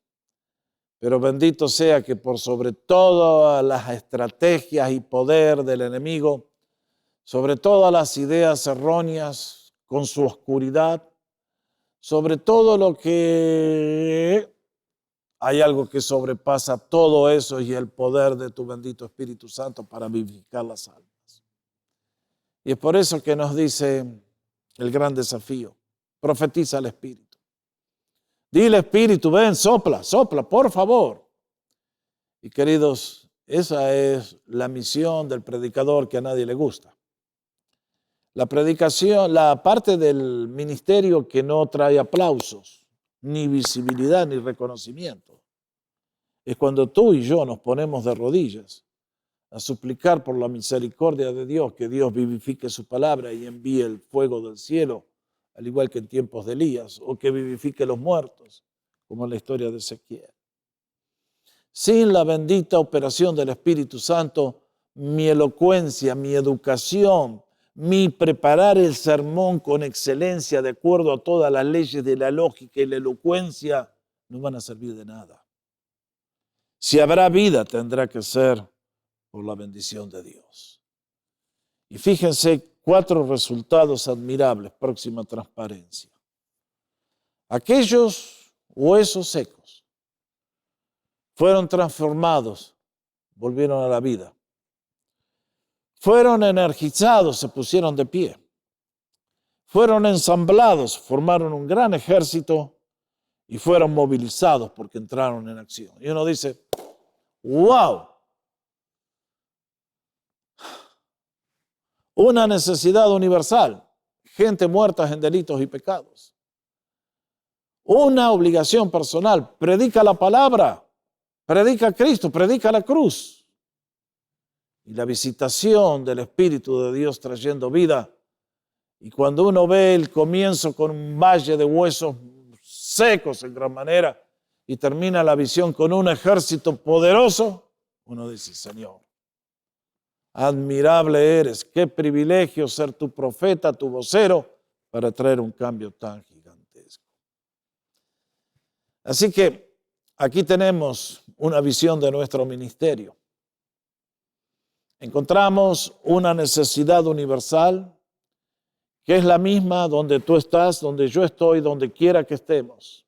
[SPEAKER 1] pero bendito sea que por sobre todas las estrategias y poder del enemigo, sobre todas las ideas erróneas con su oscuridad, sobre todo lo que hay algo que sobrepasa todo eso y el poder de tu bendito Espíritu Santo para vivificar las almas. Y es por eso que nos dice el gran desafío, profetiza al Espíritu. Dile Espíritu, ven, sopla, sopla, por favor. Y queridos, esa es la misión del predicador que a nadie le gusta. La predicación, la parte del ministerio que no trae aplausos, ni visibilidad, ni reconocimiento, es cuando tú y yo nos ponemos de rodillas a suplicar por la misericordia de Dios, que Dios vivifique su palabra y envíe el fuego del cielo, al igual que en tiempos de Elías, o que vivifique los muertos, como en la historia de Ezequiel. Sin la bendita operación del Espíritu Santo, mi elocuencia, mi educación, mi preparar el sermón con excelencia de acuerdo a todas las leyes de la lógica y la elocuencia, no van a servir de nada. Si habrá vida, tendrá que ser por la bendición de Dios. Y fíjense 4 resultados admirables, próxima transparencia. Aquellos huesos secos fueron transformados, volvieron a la vida. Fueron energizados, se pusieron de pie. Fueron ensamblados, formaron un gran ejército y fueron movilizados porque entraron en acción. Y uno dice, wow, una necesidad universal, gente muerta en delitos y pecados. una obligación personal. Predica la palabra, predica a Cristo, predica la cruz. Y la visitación del Espíritu de Dios trayendo vida. Y cuando uno ve el comienzo con un valle de huesos secos en gran manera y termina la visión con un ejército poderoso, uno dice, Señor, admirable eres, qué privilegio ser tu profeta, tu vocero, para traer un cambio tan gigantesco. Así que aquí tenemos una visión de nuestro ministerio. Encontramos una necesidad universal que es la misma donde tú estás, donde yo estoy, donde quiera que estemos.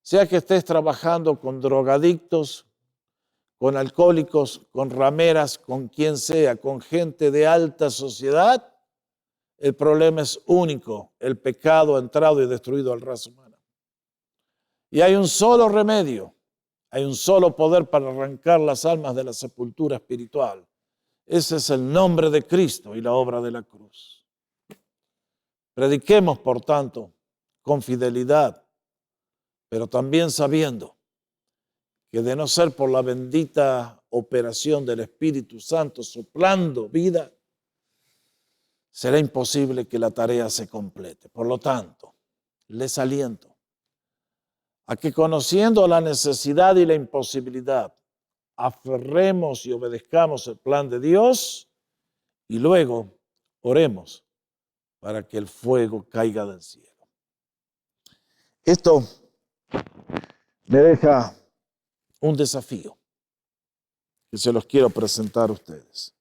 [SPEAKER 1] Sea que estés trabajando con drogadictos, con alcohólicos, con rameras, con quien sea, con gente de alta sociedad, el problema es único. El pecado ha entrado y destruido a la raza humana. Y hay un solo remedio, hay un solo poder para arrancar las almas de la sepultura espiritual. Ese es el nombre de Cristo y la obra de la cruz. Prediquemos, por tanto, con fidelidad, pero también sabiendo que de no ser por la bendita operación del Espíritu Santo soplando vida, será imposible que la tarea se complete. Por lo tanto, les aliento a que conociendo la necesidad y la imposibilidad, aferremos y obedezcamos el plan de Dios y luego oremos para que el fuego caiga del cielo. Esto me deja un desafío que se los quiero presentar a ustedes.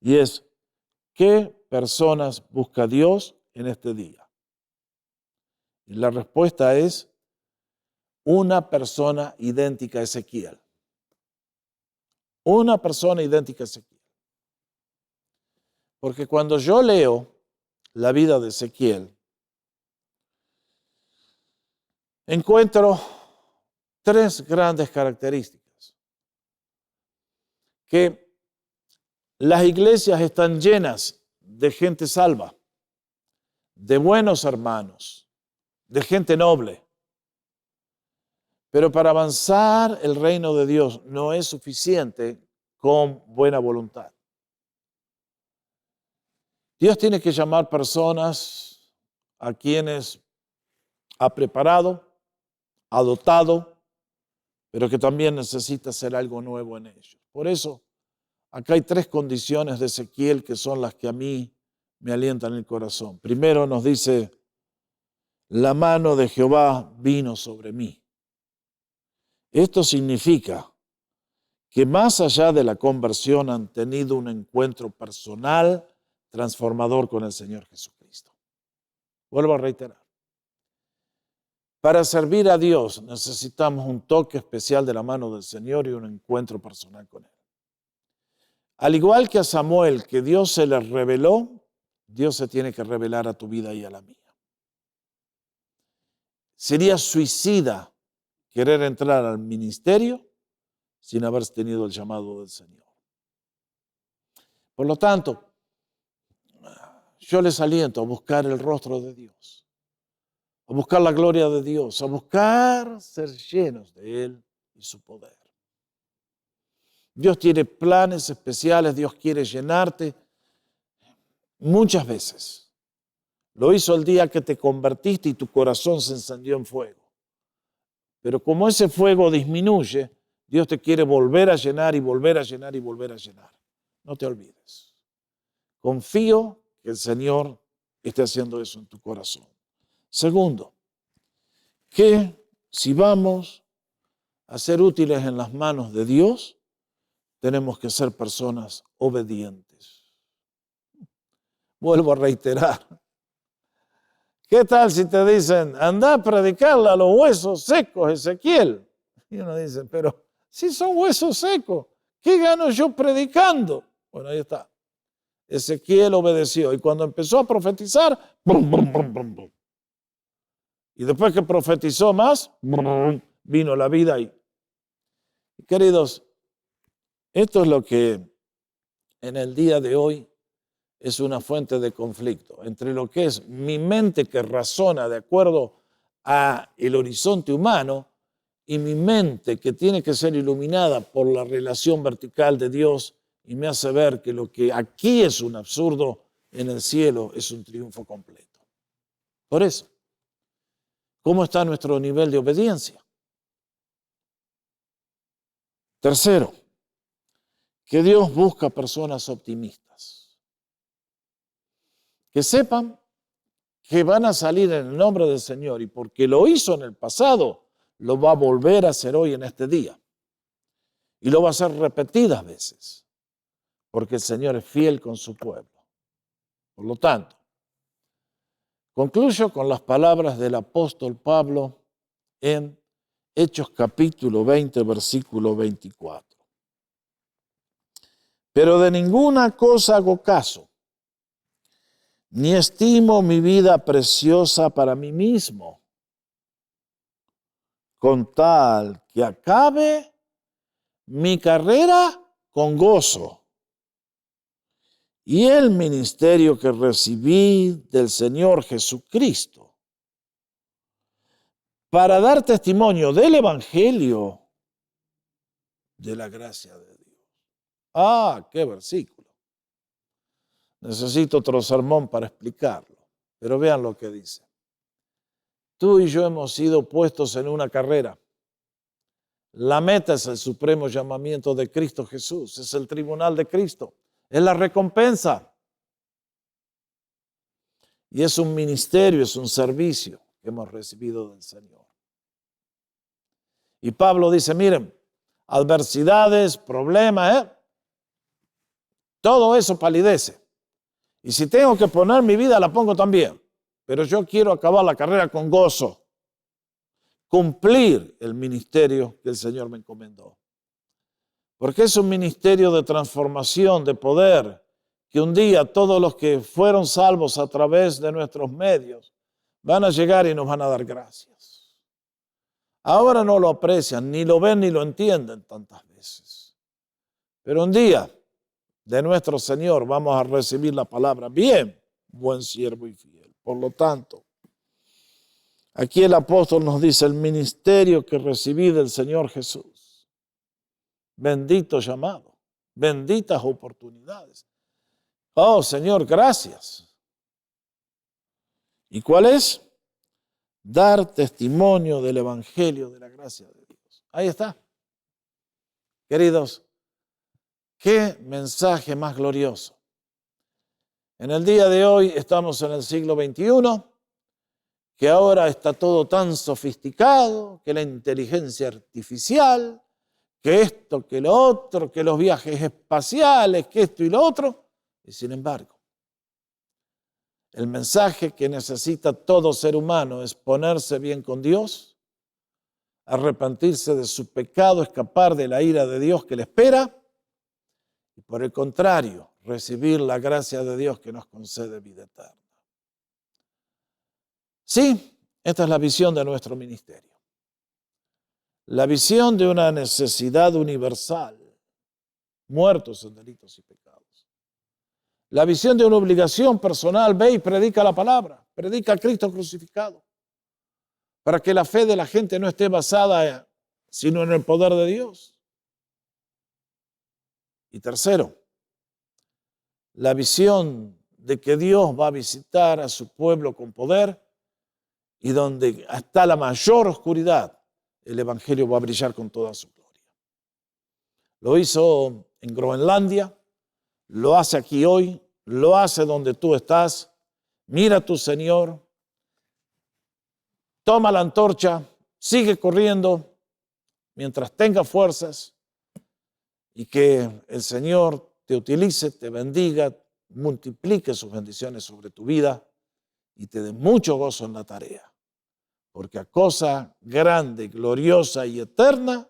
[SPEAKER 1] Y es, ¿qué personas busca Dios en este día? Y la respuesta es una persona idéntica a Ezequiel. Una persona idéntica a Ezequiel. Porque cuando yo leo la vida de Ezequiel, encuentro tres grandes características. Que las iglesias están llenas de gente salva, de buenos hermanos, de gente noble. Pero para avanzar el reino de Dios no es suficiente con buena voluntad. Dios tiene que llamar personas a quienes ha preparado, ha dotado, pero que también necesita hacer algo nuevo en ellos. Por eso, acá hay tres condiciones de Ezequiel que son las que a mí me alientan el corazón. Primero nos dice, la mano de Jehová vino sobre mí. Esto significa que más allá de la conversión han tenido un encuentro personal transformador con el Señor Jesucristo. Vuelvo a reiterar. Para servir a Dios necesitamos un toque especial de la mano del Señor y un encuentro personal con Él. Al igual que a Samuel, que Dios se le reveló, Dios se tiene que revelar a tu vida y a la mía. Sería suicida querer entrar al ministerio sin haber tenido el llamado del Señor. Por lo tanto, yo les aliento a buscar el rostro de Dios, a buscar la gloria de Dios, a buscar ser llenos de Él y su poder. Dios tiene planes especiales, Dios quiere llenarte muchas veces. Lo hizo el día que te convertiste y tu corazón se encendió en fuego. Pero como ese fuego disminuye, Dios te quiere volver a llenar y volver a llenar y volver a llenar. No te olvides. Confío que el Señor esté haciendo eso en tu corazón. Segundo, que si vamos a ser útiles en las manos de Dios, tenemos que ser personas obedientes. Vuelvo a reiterar. ¿Qué tal si te dicen, anda a predicarle a los huesos secos, Ezequiel? Y uno dice, pero si son huesos secos, ¿qué gano yo predicando? Bueno, ahí está. Ezequiel obedeció y cuando empezó a profetizar, brum, brum, brum, brum, brum. Y después que profetizó más, brum, vino la vida ahí. Queridos, esto es lo que en el día de hoy es una fuente de conflicto entre lo que es mi mente que razona de acuerdo a el horizonte humano y mi mente, que tiene que ser iluminada por la relación vertical de Dios, y me hace ver que lo que aquí es un absurdo, en el cielo es un triunfo completo. Por eso, ¿cómo está nuestro nivel de obediencia? Tercero, que Dios busca personas optimistas, que sepan que van a salir en el nombre del Señor y porque lo hizo en el pasado, lo va a volver a hacer hoy en este día. Y lo va a hacer repetidas veces, porque el Señor es fiel con su pueblo. Por lo tanto, concluyo con las palabras del apóstol Pablo en Hechos capítulo 20, versículo 24. Pero de ninguna cosa hago caso, ni estimo mi vida preciosa para mí mismo, con tal que acabe mi carrera con gozo y el ministerio que recibí del Señor Jesucristo para dar testimonio del Evangelio de la gracia de Dios. Ah, qué versículo. Necesito otro sermón para explicarlo, pero vean lo que dice. Tú y yo hemos sido puestos en una carrera. La meta es el supremo llamamiento de Cristo Jesús, es el tribunal de Cristo, es la recompensa. Y es un ministerio, es un servicio que hemos recibido del Señor. Y Pablo dice, miren, adversidades, problemas, todo eso palidece. Y si tengo que poner mi vida, la pongo también. Pero yo quiero acabar la carrera con gozo. Cumplir el ministerio que el Señor me encomendó. Porque es un ministerio de transformación, de poder, que un día todos los que fueron salvos a través de nuestros medios van a llegar y nos van a dar gracias. Ahora no lo aprecian, ni lo ven ni lo entienden tantas veces. Pero un día de nuestro Señor vamos a recibir la palabra, bien, buen siervo y fiel. Por lo tanto, aquí el apóstol nos dice, el ministerio que recibí del Señor Jesús. Bendito llamado, benditas oportunidades. Oh, Señor, gracias. ¿Y cuál es? Dar testimonio del Evangelio de la gracia de Dios. Ahí está. Queridos, qué mensaje más glorioso. En el día de hoy estamos en el siglo XXI, que ahora está todo tan sofisticado, que la inteligencia artificial, que esto, que lo otro, que los viajes espaciales, que esto y lo otro. Y sin embargo, el mensaje que necesita todo ser humano es ponerse bien con Dios, arrepentirse de su pecado, escapar de la ira de Dios que le espera y por el contrario, recibir la gracia de Dios que nos concede vida eterna. Sí, esta es la visión de nuestro ministerio. La visión de una necesidad universal, muertos en delitos y pecados. La visión de una obligación personal, ve y predica la palabra, predica a Cristo crucificado, para que la fe de la gente no esté basada sino en el poder de Dios. Y tercero, la visión de que Dios va a visitar a su pueblo con poder y donde está la mayor oscuridad, el Evangelio va a brillar con toda su gloria. Lo hizo en Groenlandia, lo hace aquí hoy, lo hace donde tú estás. Mira a tu Señor, toma la antorcha, sigue corriendo mientras tenga fuerzas y que el Señor te utilice, te bendiga, multiplique sus bendiciones sobre tu vida y te dé mucho gozo en la tarea. Porque a cosa grande, gloriosa y eterna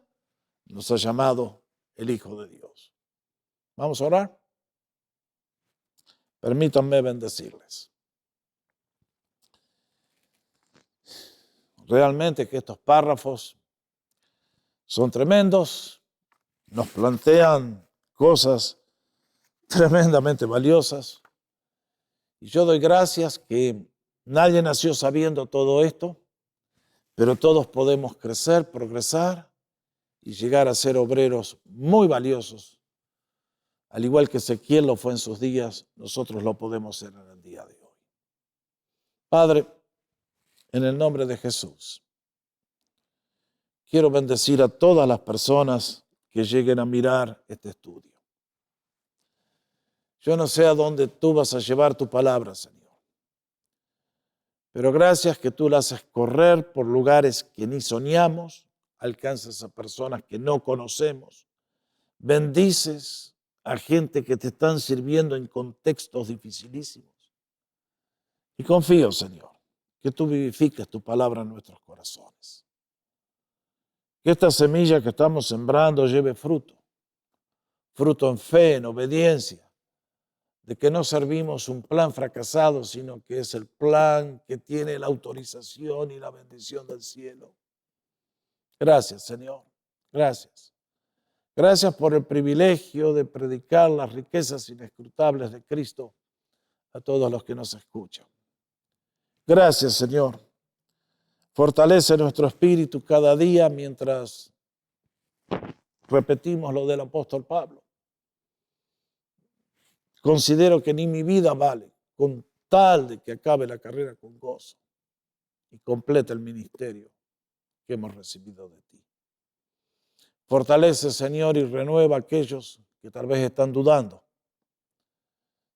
[SPEAKER 1] nos ha llamado el Hijo de Dios. Vamos a orar. Permítanme bendecirles. Realmente que estos párrafos son tremendos, nos plantean cosas tremendamente valiosas. Y yo doy gracias que nadie nació sabiendo todo esto. pero todos podemos crecer, progresar y llegar a ser obreros muy valiosos. Al igual que Ezequiel lo fue en sus días, nosotros lo podemos ser en el día de hoy. Padre, en el nombre de Jesús, quiero bendecir a todas las personas que lleguen a mirar este estudio. Yo no sé a dónde tú vas a llevar tu palabra, Señor, pero gracias que tú la haces correr por lugares que ni soñamos, alcanzas a personas que no conocemos, bendices a gente que te están sirviendo en contextos dificilísimos. Y confío, Señor, que tú vivifiques tu palabra en nuestros corazones. Que esta semilla que estamos sembrando lleve fruto, fruto en fe, en obediencia, de que no servimos un plan fracasado, sino que es el plan que tiene la autorización y la bendición del cielo. Gracias, Señor. Gracias. Gracias por el privilegio de predicar las riquezas inescrutables de Cristo a todos los que nos escuchan. Gracias, Señor. Fortalece nuestro espíritu cada día mientras repetimos lo del apóstol Pablo. Considero que ni mi vida vale con tal de que acabe la carrera con gozo y complete el ministerio que hemos recibido de ti. Fortalece, Señor, y renueva a aquellos que tal vez están dudando.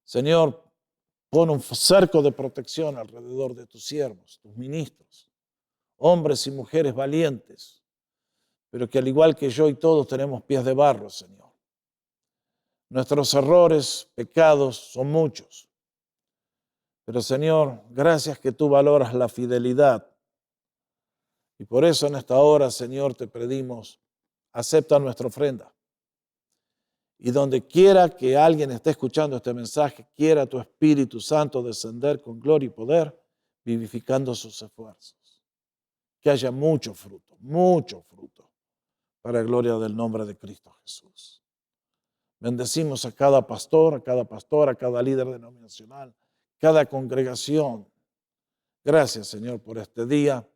[SPEAKER 1] Señor, pon un cerco de protección alrededor de tus siervos, tus ministros, hombres y mujeres valientes, pero que al igual que yo y todos tenemos pies de barro, Señor. Nuestros errores, pecados son muchos. Pero Señor, gracias que tú valoras la fidelidad. Y por eso en esta hora, Señor, te pedimos, acepta nuestra ofrenda. Y donde quiera que alguien esté escuchando este mensaje, quiera tu Espíritu Santo descender con gloria y poder, vivificando sus esfuerzos. Que haya mucho fruto, para la gloria del nombre de Cristo Jesús. Bendecimos a cada pastor, a cada pastora, a cada líder denominacional, cada congregación. Gracias, Señor, por este día.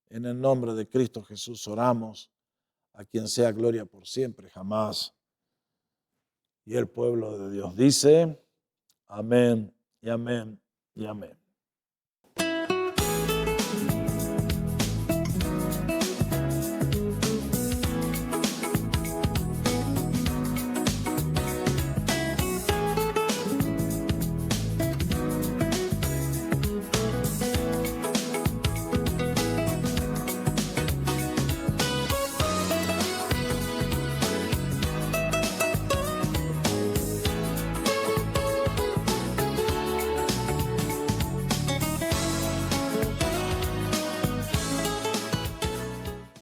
[SPEAKER 1] En el nombre de Cristo Jesús oramos, a quien sea gloria por siempre, jamás. Y el pueblo de Dios dice, amén y amén y amén.